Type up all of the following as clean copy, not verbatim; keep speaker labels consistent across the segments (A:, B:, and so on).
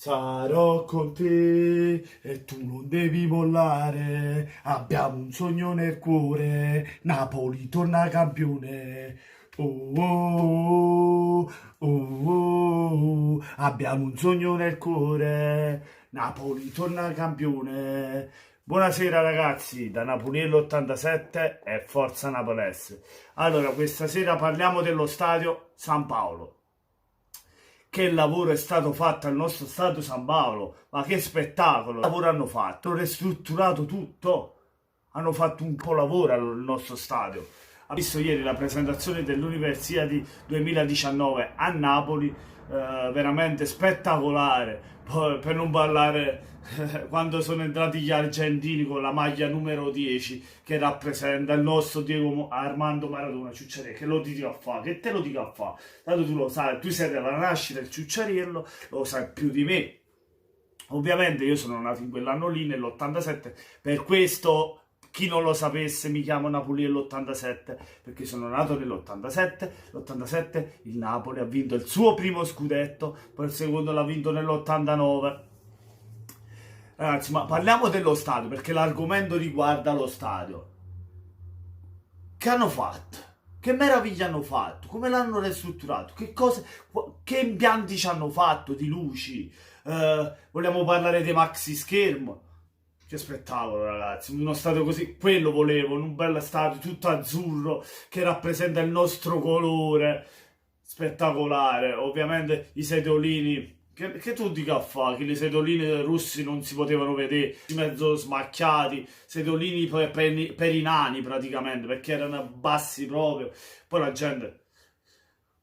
A: Sarò con te e tu non devi mollare. Abbiamo un sogno nel cuore. Napoli torna campione. Oh, oh, oh, oh, oh. Abbiamo un sogno nel cuore. Napoli torna campione. Buonasera ragazzi, da Napoliello 87 e Forza Napolese. Allora, questa sera parliamo dello stadio San Paolo. Che lavoro è stato fatto al nostro stadio San Paolo, ma che spettacolo! Che lavoro hanno fatto? Hanno ristrutturato tutto, hanno fatto un po' lavoro al nostro stadio. Ha visto ieri la presentazione dell'Universiadi 2019 a Napoli, veramente spettacolare. Poi, per non parlare quando sono entrati gli argentini con la maglia numero 10 che rappresenta il nostro Diego Armando Maradona Ciucciarello, che lo dico a fa, che te lo dico a fa, tanto tu lo sai, tu sei della nascita del Ciucciariello, lo sai più di me. Ovviamente io sono nato in quell'anno lì, nell'87, per questo chi non lo sapesse mi chiamo Napoliello 87, perché sono nato nell'87, l'87 il Napoli ha vinto il suo primo scudetto, poi il secondo l'ha vinto nell'89. Ragazzi, ma parliamo dello stadio, perché l'argomento riguarda lo stadio. Che hanno fatto? Che meraviglia hanno fatto? Come l'hanno ristrutturato? Che cose, che impianti ci hanno fatto di luci? Vogliamo parlare dei maxi schermo? Che spettacolo, ragazzi! Uno stadio così, quello volevo, un bel stadio tutto azzurro che rappresenta il nostro colore. Spettacolare. Ovviamente i sedolini. Che tu dica a fa? Che i sedolini russi non si potevano vedere, mezzo smacchiati, sedolini per i nani praticamente, perché erano bassi proprio. Poi la gente,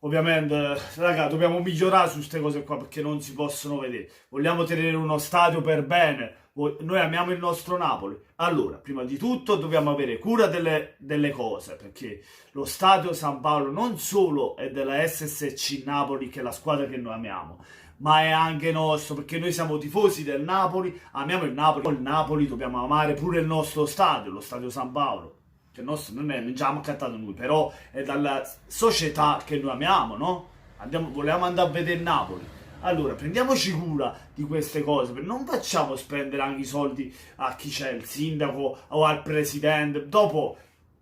A: ovviamente, raga, dobbiamo migliorare su queste cose qua perché non si possono vedere. Vogliamo tenere uno stadio per bene. Noi amiamo il nostro Napoli. Allora, prima di tutto dobbiamo avere cura delle cose, perché lo stadio San Paolo non solo è della SSC Napoli, che è la squadra che noi amiamo, ma è anche nostro, perché noi siamo tifosi del Napoli, amiamo il Napoli, il Napoli dobbiamo amare pure il nostro stadio, lo stadio San Paolo, che il nostro non è, non ci abbiamo accattato noi, però è dalla società che noi amiamo, no? Vogliamo andare a vedere il Napoli. Allora, prendiamoci cura di queste cose, non facciamo spendere anche i soldi a chi c'è, il sindaco o al presidente, dopo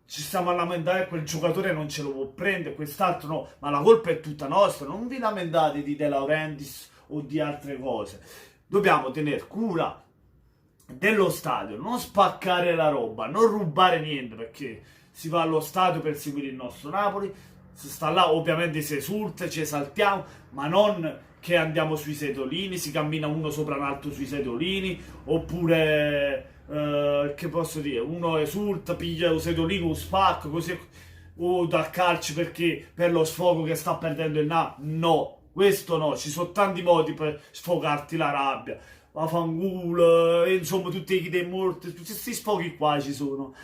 A: ci stiamo a lamentare che quel giocatore non ce lo può prendere, quest'altro no, ma la colpa è tutta nostra, non vi lamentate di De Laurentiis o di altre cose. Dobbiamo tenere cura dello stadio, non spaccare la roba, non rubare niente, perché si va allo stadio per seguire il nostro Napoli, si sta là, ovviamente si esulta, ci esaltiamo, ma non che andiamo sui sedolini, si cammina uno sopra un altro sui sedolini, oppure che posso dire, uno esulta, piglia un sedolino, un spacco, così, o dal calcio perché per lo sfogo che sta perdendo il Napoli. No, questo no, ci sono tanti modi per sfogarti la rabbia. Vaffanculo, insomma, tutti i dei morti, tutti questi sfoghi qua ci sono.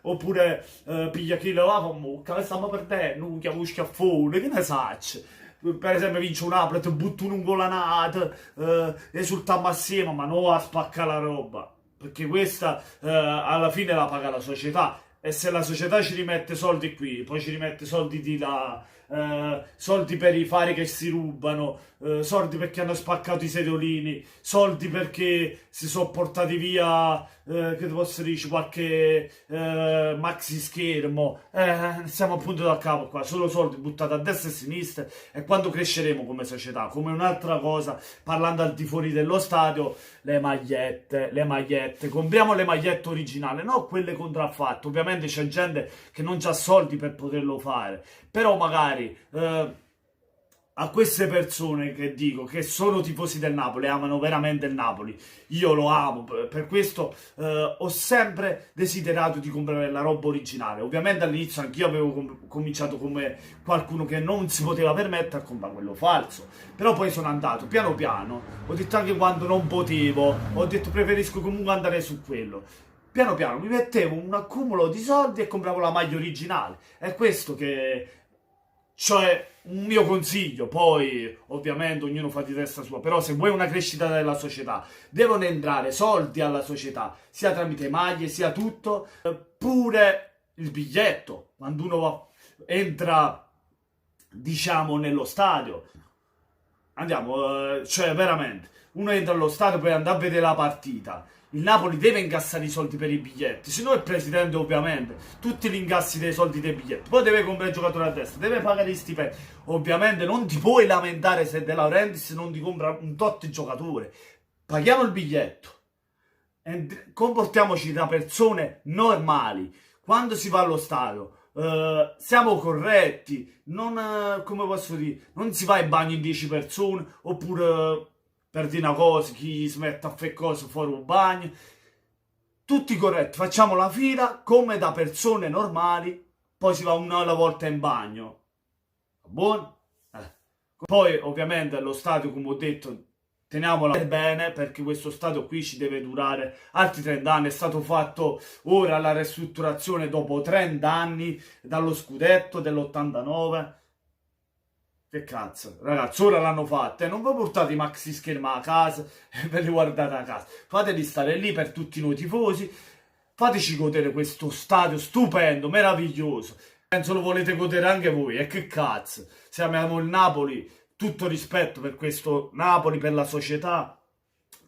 A: Oppure piglia chi la va, fa mucca, stiamo perdendo, non chiamo schiaffone, che ne sacci. Per esempio vince un Napoli, ti butto un'ungolanata, esultiamo assieme, ma non a spaccare la roba. Perché questa alla fine la paga la società. E se la società ci rimette soldi qui, poi ci rimette soldi di là, soldi per i fari che si rubano, soldi perché hanno spaccato i sedolini, soldi perché si sono portati via, che ti posso dire, qualche maxi schermo, siamo appunto da capo qua, solo soldi buttati a destra e a sinistra. E quando cresceremo come società, come un'altra cosa, parlando al di fuori dello stadio, le magliette, compriamo le magliette originali, non quelle contraffatte. Ovviamente c'è gente che non ha soldi per poterlo fare, però magari a queste persone che dico che sono tifosi del Napoli, amano veramente il Napoli, io lo amo, per questo ho sempre desiderato di comprare la roba originale. Ovviamente all'inizio anch'io avevo cominciato come qualcuno che non si poteva permettere a comprare quello falso, però poi sono andato piano piano, ho detto anche quando non potevo, ho detto preferisco comunque andare su quello. Piano piano mi mettevo un accumulo di soldi e compravo la maglia originale. È questo che, cioè, un mio consiglio. Poi ovviamente ognuno fa di testa sua, però se vuoi una crescita della società devono entrare soldi alla società, sia tramite maglie sia tutto, pure il biglietto quando uno entra, diciamo, nello stadio. andiamo, cioè veramente, uno entra allo stadio per andare a vedere la partita. Il Napoli deve incassare i soldi per i biglietti, se no il presidente ovviamente, tutti gli incassi dei soldi dei biglietti, poi deve comprare il giocatore a destra, deve pagare gli stipendi, ovviamente non ti puoi lamentare se De Laurentiis non ti compra un tot giocatore, paghiamo il biglietto, e comportiamoci da persone normali, quando si va allo stadio. Siamo corretti, non, come posso dire, non si va in bagno in 10 persone, oppure per dire una cosa, chi si mette a fare cose fuori un bagno. Tutti corretti, facciamo la fila come da persone normali, poi si va una alla volta in bagno. Buono? Poi ovviamente allo stadio, come ho detto, teniamola bene perché questo stadio qui ci deve durare altri 30 anni. È stato fatto ora la ristrutturazione dopo 30 anni dallo scudetto dell'89. Che cazzo, ragazzi, ora l'hanno fatta e non vi portate i maxi schermi a casa e ve li guardate a casa. Fateli stare lì per tutti noi tifosi. Fateci godere questo stadio stupendo, meraviglioso. Penso lo volete godere anche voi. E che cazzo, se amiamo il Napoli, tutto rispetto per questo Napoli, per la società,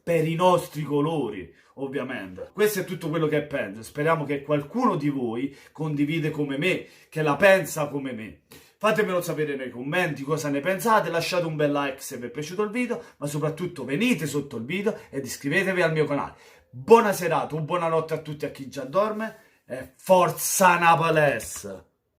A: per i nostri colori, ovviamente. Questo è tutto quello che penso. Speriamo che qualcuno di voi condivide come me, che la pensa come me. Fatemelo sapere nei commenti cosa ne pensate, lasciate un bel like se vi è piaciuto il video, ma soprattutto venite sotto il video ed iscrivetevi al mio canale. Buona serata, buonanotte a tutti a chi già dorme e forza Naples!